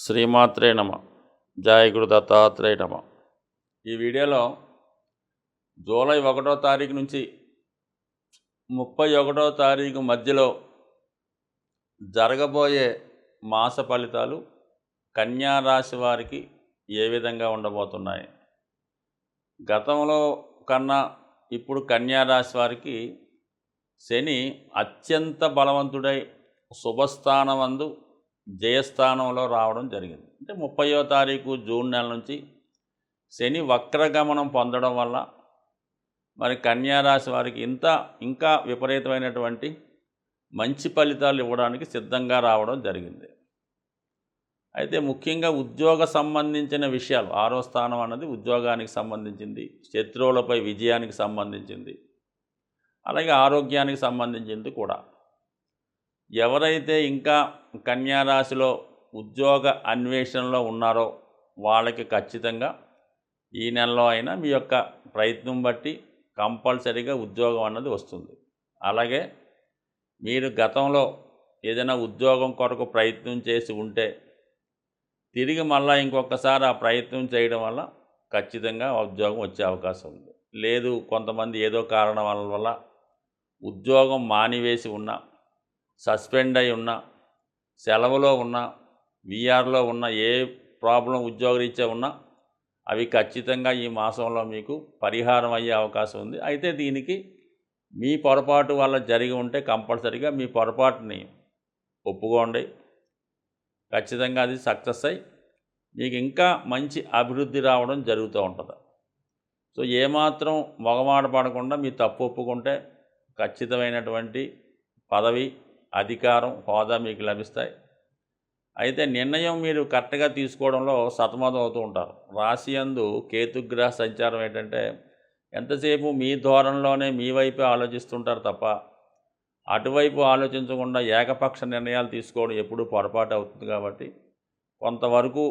శ్రీమాత్రే నమ. జయ గురు దత్తాత్రేయ నమ. ఈ వీడియోలో జూలై 1వ తారీఖు నుంచి 31వ తారీఖు మధ్యలో జరగబోయే మాస ఫలితాలు కన్యా రాశి వారికి ఏ విధంగా ఉండబోతున్నాయి. గతంలో కన్నా ఇప్పుడు కన్యా రాశి వారికి శని అత్యంత బలవంతుడై శుభస్థానమందు జయస్థానంలో రావడం జరిగింది. అంటే 30వ తారీఖు జూన్ నెల నుంచి శని వక్రగమనం పొందడం వల్ల మరి కన్యా రాశి వారికి ఇంకా విపరీతమైనటువంటి మంచి ఫలితాలు ఇవ్వడానికి సిద్ధంగా రావడం జరిగింది. అయితే ముఖ్యంగా ఉద్యోగ సంబంధించిన విషయాలు, 6వ స్థానం అన్నది ఉద్యోగానికి సంబంధించింది, శత్రువులపై విజయానికి సంబంధించింది, అలాగే ఆరోగ్యానికి సంబంధించింది కూడా. ఎవరైతే ఇంకా కన్యా రాశిలో ఉద్యోగ అన్వేషణలో ఉన్నారో వాళ్ళకి ఖచ్చితంగా ఈ నెలలో అయినా మీ యొక్క ప్రయత్నం బట్టి కంపల్సరీగా ఉద్యోగం అన్నది వస్తుంది. అలాగే మీరు గతంలో ఏదైనా ఉద్యోగం కొరకు ప్రయత్నం చేసి ఉంటే తిరిగి మళ్ళీ ఇంకొకసారి ఆ ప్రయత్నం చేయడం వల్ల ఖచ్చితంగా ఉద్యోగం వచ్చే అవకాశం ఉంది. లేదు, కొంతమంది ఏదో కారణం వల్ల ఉద్యోగం మానివేసి ఉన్నా, సస్పెండ్ అయి ఉన్నా, సెలవులో ఉన్నా, వీఆర్లో ఉన్న, ఏ ప్రాబ్లం ఉద్యోగరీత్యా ఉన్నా అవి ఖచ్చితంగా ఈ మాసంలో మీకు పరిహారం అయ్యే అవకాశం ఉంది. అయితే దీనికి మీ పొరపాటు వల్ల జరిగి ఉంటే కంపల్సరీగా మీ పొరపాటుని ఒప్పుకోండి. ఖచ్చితంగా అది సక్సెస్ అయ్యి మీకు ఇంకా మంచి అభివృద్ధి రావడం జరుగుతూ ఉంటుంది. సో ఏమాత్రం మొగమాట పడకుండా మీ తప్పు ఒప్పుకుంటే ఖచ్చితమైనటువంటి పదవి, అధికారం, హోదా మీకు లభిస్తాయి. అయితే నిర్ణయం మీరు కరెక్ట్గా తీసుకోవడంలో సతమతం అవుతూ ఉంటారు. రాశి యందు కేతుగ్రహ సంచారం ఏంటంటే ఎంతసేపు మీ ధోరణిలోనే మీ వైపే ఆలోచిస్తుంటారు తప్ప అటువైపు ఆలోచించకుండా ఏకపక్ష నిర్ణయాలు తీసుకోవడం ఎప్పుడూ పొరపాటు అవుతుంది. కాబట్టి కొంతవరకు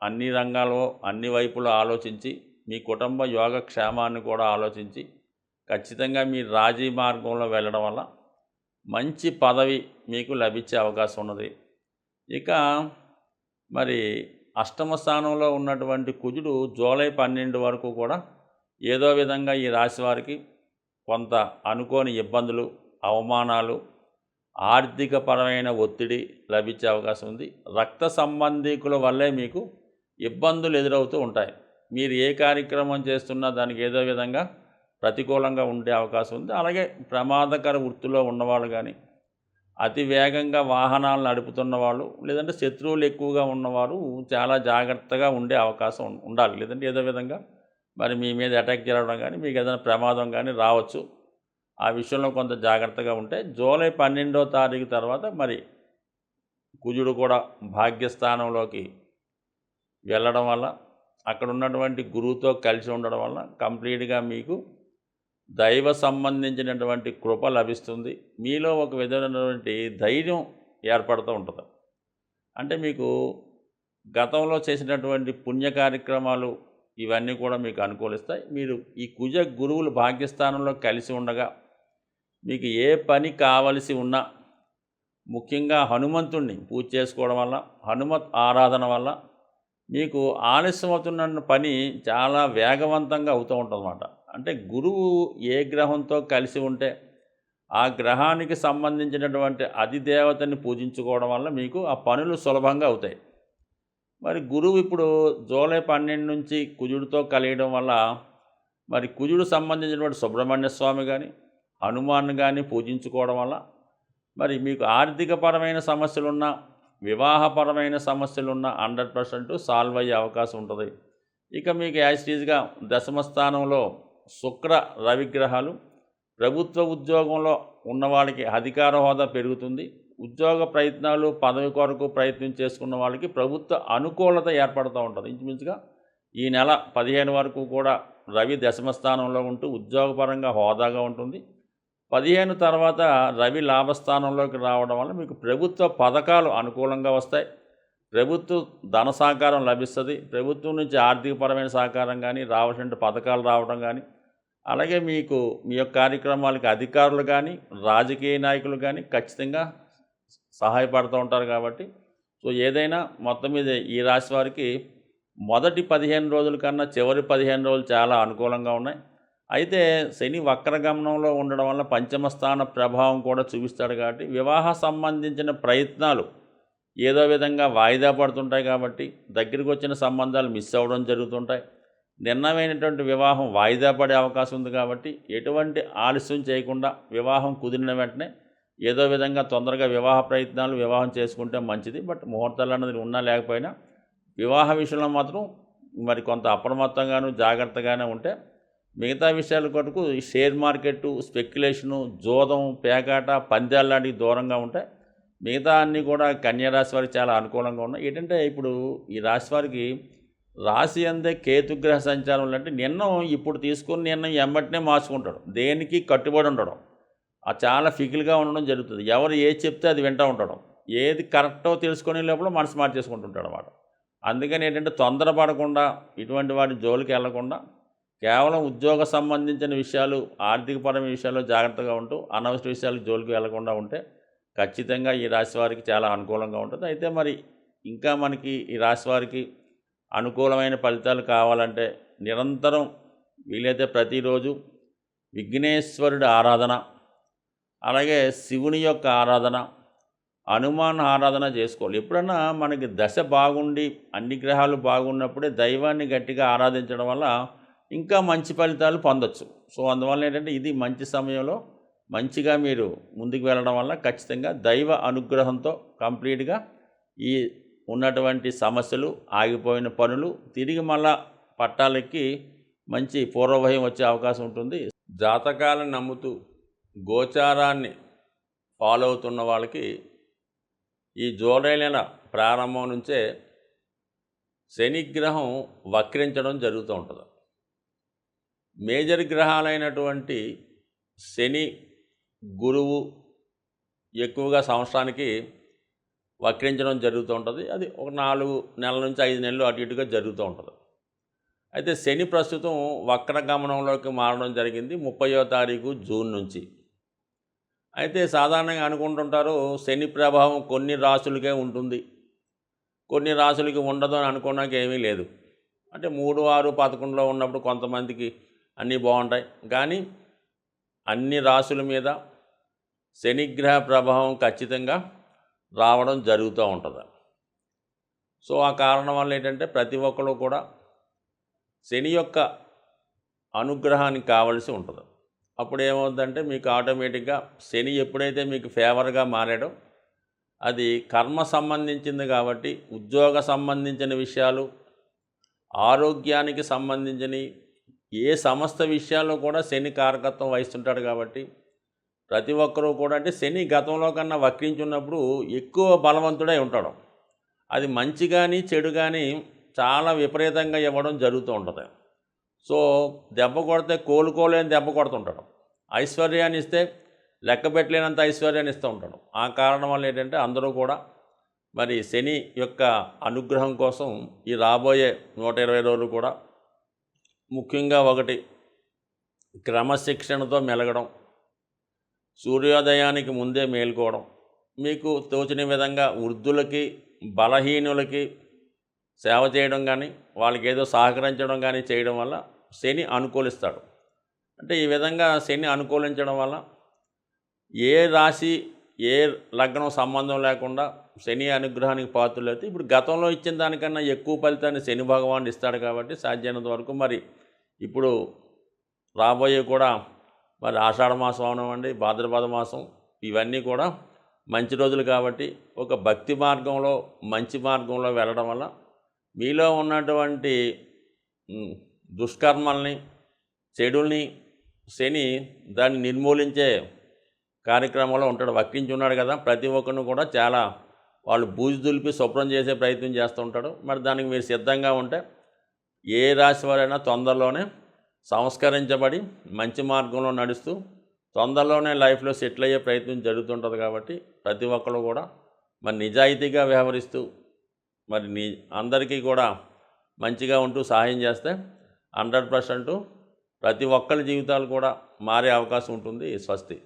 అన్ని రంగాల్లో అన్ని వైపులో ఆలోచించి మీ కుటుంబ యోగక్షేమాన్ని కూడా ఆలోచించి ఖచ్చితంగా మీ రాజీ మార్గంలో వెళ్ళడం వల్ల మంచి పదవి మీకు లభించే అవకాశం ఉన్నది. ఇక మరి అష్టమ స్థానంలో ఉన్నటువంటి కుజుడు జూలై 12 వరకు కూడా ఏదో విధంగా ఈ రాశి వారికి కొంత అనుకోని ఇబ్బందులు, అవమానాలు, ఆర్థికపరమైన ఒత్తిడి లభించే అవకాశం ఉంది. రక్త సంబంధీకుల వల్లే మీకు ఇబ్బందులు ఎదురవుతూ ఉంటాయి. మీరు ఏ కార్యక్రమం చేస్తున్నా దానికి ఏదో విధంగా ప్రతికూలంగా ఉండే అవకాశం ఉంది. అలాగే ప్రమాదకర వృత్తిలో ఉన్నవాళ్ళు కానీ, అతి వేగంగా వాహనాలు నడుపుతున్న వాళ్ళు, లేదంటే శత్రువులు ఎక్కువగా ఉన్నవారు చాలా జాగ్రత్తగా ఉండే అవకాశం ఉండాలి. లేదంటే ఏదో విధంగా మరి మీ మీద అటాక్ జరగడం కానీ, మీకు ఏదైనా ప్రమాదం కానీ రావచ్చు. ఆ విషయంలో కొంత జాగ్రత్తగా ఉంటే జూలై 12వ తారీఖు తర్వాత మరి కుజుడు కూడా భాగ్యస్థానంలోకి వెళ్ళడం వల్ల, అక్కడ ఉన్నటువంటి గురువుతో కలిసి ఉండడం వల్ల కంప్లీట్గా మీకు దైవ సంబంధించినటువంటి కృప లభిస్తుంది. మీలో ఒక విధమైనటువంటి ధైర్యం ఏర్పడుతూ ఉంటుంది. అంటే మీకు గతంలో చేసినటువంటి పుణ్య కార్యక్రమాలు ఇవన్నీ కూడా మీకు అనుకూలిస్తాయి. మీరు ఈ కుజ గురువులు భాగ్యస్థానంలో కలిసి ఉండగా మీకు ఏ పని కావలసి ఉన్నా, ముఖ్యంగా హనుమంతుణ్ణి పూజ చేసుకోవడం వల్ల, హనుమత్ ఆరాధన వల్ల మీకు ఆలస్యం అవుతున్న పని చాలా వేగవంతంగా అవుతూ ఉంటుందన్నమాట. అంటే గురువు ఏ గ్రహంతో కలిసి ఉంటే ఆ గ్రహానికి సంబంధించినటువంటి అధిదేవతని పూజించుకోవడం వల్ల మీకు ఆ పనులు సులభంగా అవుతాయి. మరి గురువు ఇప్పుడు జూలై 12 నుంచి కుజుడితో కలియడం వల్ల మరి కుజుడు సంబంధించినటువంటి సుబ్రహ్మణ్య స్వామి కానీ, హనుమాన్ కానీ పూజించుకోవడం వల్ల మరి మీకు ఆర్థికపరమైన సమస్యలున్నా, వివాహపరమైన సమస్యలున్నా 100% సాల్వ్ అయ్యే అవకాశం ఉంటుంది. ఇక మీకు యాజిటీజ్గా దశమ స్థానంలో శుక్ర, రవిగ్రహాలు, ప్రభుత్వ ఉద్యోగంలో ఉన్నవాళ్ళకి అధికార హోదా పెరుగుతుంది. ఉద్యోగ ప్రయత్నాలు, పదవి కొరకు ప్రయత్నం చేసుకున్న వాళ్ళకి ప్రభుత్వ అనుకూలత ఏర్పడుతూ ఉంటుంది. ఇంచుమించుగా ఈ నెల 15 వరకు కూడా రవి దశమ స్థానంలో ఉంటూ ఉద్యోగపరంగా హోదాగా ఉంటుంది. 15 తర్వాత రవి లాభస్థానంలోకి రావడం వల్ల మీకు ప్రభుత్వ పథకాలు అనుకూలంగా వస్తాయి. ప్రభుత్వ ధన సహకారం లభిస్తుంది. ప్రభుత్వం నుంచి ఆర్థికపరమైన సహకారం కానీ, రావాల్సిన పథకాలు రావడం కానీ, అలాగే మీకు మీ యొక్క కార్యక్రమాలకి అధికారులు కానీ, రాజకీయ నాయకులు కానీ ఖచ్చితంగా సహాయపడుతూ ఉంటారు. కాబట్టి సో ఏదైనా మొత్తం మీద ఈ రాశి వారికి మొదటి 15 రోజుల కన్నా చివరి 15 రోజులు చాలా అనుకూలంగా ఉన్నాయి. అయితే శని వక్రగమనంలో ఉండడం వల్ల పంచమ స్థాన ప్రభావం కూడా చూపిస్తాడు కాబట్టి వివాహ సంబంధించిన ప్రయత్నాలు ఏదో విధంగా వాయిదా పడుతుంటాయి కాబట్టి దగ్గరికి వచ్చిన సంబంధాలు మిస్ అవ్వడం జరుగుతుంటాయి. నిర్ణయమైనటువంటి వివాహం వాయిదా పడే అవకాశం ఉంది కాబట్టి ఎటువంటి ఆలస్యం చేయకుండా వివాహం కుదిరిన వెంటనే ఏదో విధంగా తొందరగా వివాహం చేసుకుంటే మంచిది. బట్ ముహూర్తాలు అన్నది ఉన్నా లేకపోయినా వివాహ విషయంలో మాత్రం మరి కొంత అప్రమత్తంగాను జాగ్రత్తగానే ఉంటే మిగతా విషయాల కొరకు ఈ షేర్ మార్కెట్టు, స్పెక్యులేషను, జోదం, పేకాట, పందాలు లాంటివి దూరంగా ఉంటాయి. మిగతా అన్నీ కూడా కన్యా రాశి వారికి చాలా అనుకూలంగా ఉన్నాయి. ఏంటంటే ఇప్పుడు ఈ రాశి వారికి రాశి అందే కేతుగ్రహ సంచారం అంటే నిర్ణయం ఇప్పుడు తీసుకున్న నిర్ణయం వెంబటనే మార్చుకుంటాడు. దేనికి కట్టుబడి ఉండడం, చాలా ఫికిల్గా ఉండడం జరుగుతుంది. ఎవరు ఏది చెప్తే అది వింటూ ఉంటాడు. ఏది కరెక్టో తెలుసుకునే లోపల మనసు మార్చేసుకుంటుంటాడు అన్నమాట. అందుకని ఏంటంటే తొందరపడకుండా ఇటువంటి వాటి జోలికి వెళ్లకుండా కేవలం ఉద్యోగ సంబంధించిన విషయాలు, ఆర్థికపరమైన విషయాల్లో జాగ్రత్తగా ఉంటూ అనవసర విషయాలకు జోలికి వెళ్లకుండా ఉంటే ఖచ్చితంగా ఈ రాశి వారికి చాలా అనుకూలంగా ఉంటుంది. అయితే మరి ఇంకా మనకి ఈ రాశి వారికి అనుకూలమైన ఫలితాలు కావాలంటే నిరంతరం వీలైతే ప్రతిరోజు విఘ్నేశ్వరుడి ఆరాధన, అలాగే శివుని యొక్క ఆరాధన, హనుమాన్ ఆరాధన చేసుకోవాలి. ఎప్పుడన్నా మనకి దశ బాగుండి అన్ని గ్రహాలు బాగున్నప్పుడే దైవాన్ని గట్టిగా ఆరాధించడం వల్ల ఇంకా మంచి ఫలితాలు పొందొచ్చు. సో అందువల్ల ఏంటంటే ఇది మంచి సమయంలో మంచిగా మీరు ముందుకు వెళ్ళడం వల్ల ఖచ్చితంగా దైవ అనుగ్రహంతో కంప్లీట్గా ఈ ఉన్నటువంటి సమస్యలు, ఆగిపోయిన పనులు తిరిగి మళ్ళా పట్టాలెక్కి మంచి పూర్వభయం వచ్చే అవకాశం ఉంటుంది. జాతకాలను నమ్ముతూ గోచారాన్ని ఫాలో అవుతున్న వాళ్ళకి ఈ జూలై నెల ప్రారంభం నుంచే శనిగ్రహం వక్రించడం జరుగుతూ ఉంటుంది. మేజర్ గ్రహాలైనటువంటి శని, గురువు ఎక్కువగా సంవత్సరానికి వక్రించడం జరుగుతూ ఉంటుంది. అది ఒక 4 నెలల నుంచి 5 నెలలు అటు ఇటుగా జరుగుతూ ఉంటుంది. అయితే శని ప్రస్తుతం వక్రగమనంలోకి మారడం జరిగింది 30వ తారీఖు జూన్ నుంచి. అయితే సాధారణంగా అనుకుంటుంటారు శని ప్రభావం కొన్ని రాశులకే ఉంటుంది, కొన్ని రాశులకి ఉండదు అని అనుకోవడానికి ఏమీ లేదు. అంటే 3, 6, 11లో ఉన్నప్పుడు కొంతమందికి అన్నీ బాగుంటాయి, కానీ అన్ని రాశుల మీద శనిగ్రహ ప్రభావం ఖచ్చితంగా రావడం జరుగుతూ ఉంటుంది. సో ఆ కారణం వల్ల ఏంటంటే ప్రతి ఒక్కరు కూడా శని యొక్క అనుగ్రహానికి కావలసి ఉంటుంది. అప్పుడు ఏమవుతుందంటే మీకు ఆటోమేటిక్గా శని ఎప్పుడైతే మీకు ఫేవర్గా మారాడో అది కర్మ సంబంధించింది కాబట్టి ఉద్యోగ సంబంధించిన విషయాలు, ఆరోగ్యానికి సంబంధించిన ఏ సమస్త విషయాల్లో కూడా శని కారకత్వం వహిస్తుంటాడు. కాబట్టి ప్రతి ఒక్కరూ కూడా అంటే శని గతంలో కన్నా వక్రించున్నప్పుడు ఎక్కువ బలవంతుడై ఉంటాడు. అది మంచి కానీ చెడు కానీ చాలా విపరీతంగా ఇవ్వడం జరుగుతూ ఉంటుంది. సో దెబ్బ కొడితే కోలుకోలేని దెబ్బ కొడుతుంటాడు. ఐశ్వర్యాన్ని ఇస్తే లెక్క పెట్టలేనంత ఐశ్వర్యాన్ని ఇస్తూ ఉంటాడు. ఆ కారణం వల్ల ఏంటంటే అందరూ కూడా మరి శని యొక్క అనుగ్రహం కోసం ఈ రాబోయే 120 రోజులు కూడా ముఖ్యంగా ఒకటి క్రమశిక్షణతో మెలగడం, సూర్యోదయానికి ముందే మేల్కోవడం, మీకు తోచిన విధంగా వృద్ధులకి, బలహీనులకి సేవ చేయడం కానీ వాళ్ళకి ఏదో సహకరించడం కానీ చేయడం వల్ల శని అనుకూలిస్తాడు. అంటే ఈ విధంగా శని అనుకూలించడం వల్ల ఏ రాశి ఏ లగ్నం సంబంధం లేకుండా శని అనుగ్రహానికి పాత్రలైతే ఇప్పుడు గతంలో ఇచ్చిన దానికన్నా ఎక్కువ ఫలితాన్ని శని భగవానుడు ఇస్తాడు. కాబట్టి సాధ్యమైనంత వరకు మరి ఇప్పుడు రాబోయే కూడా మరి ఆషాఢ మాసం అవనివ్వండి, భాద్రపద మాసం, ఇవన్నీ కూడా మంచి రోజులు కాబట్టి ఒక భక్తి మార్గంలో మంచి మార్గంలో వెళ్ళడం వల్ల మీలో ఉన్నటువంటి దుష్కర్మల్ని, చెడుల్ని శని దాన్ని నిర్మూలించే కార్యక్రమంలో ఉంటాడు. వక్రించి ఉన్నాడు కదా, ప్రతి ఒక్కరిని కూడా చాలా వాళ్ళు బూజు దులిపి శుభ్రం చేసే ప్రయత్నం చేస్తూ ఉంటాడు. మరి దానికి మీరు సిద్ధంగా ఉంటే ఏ రాశి వారైనా తొందరలోనే సంస్కరించబడి మంచి మార్గంలో నడుస్తూ తొందరలోనే లైఫ్లో సెటిల్ అయ్యే ప్రయత్నం జరుగుతుంటుంది. కాబట్టి ప్రతి ఒక్కరు కూడా మరి నిజాయితీగా వ్యవహరిస్తూ మరి అందరికీ కూడా మంచిగా ఉంటూ సహాయం చేస్తే 100% ప్రతి ఒక్కరి జీవితాలు కూడా మారే అవకాశం ఉంటుంది. స్వస్తి.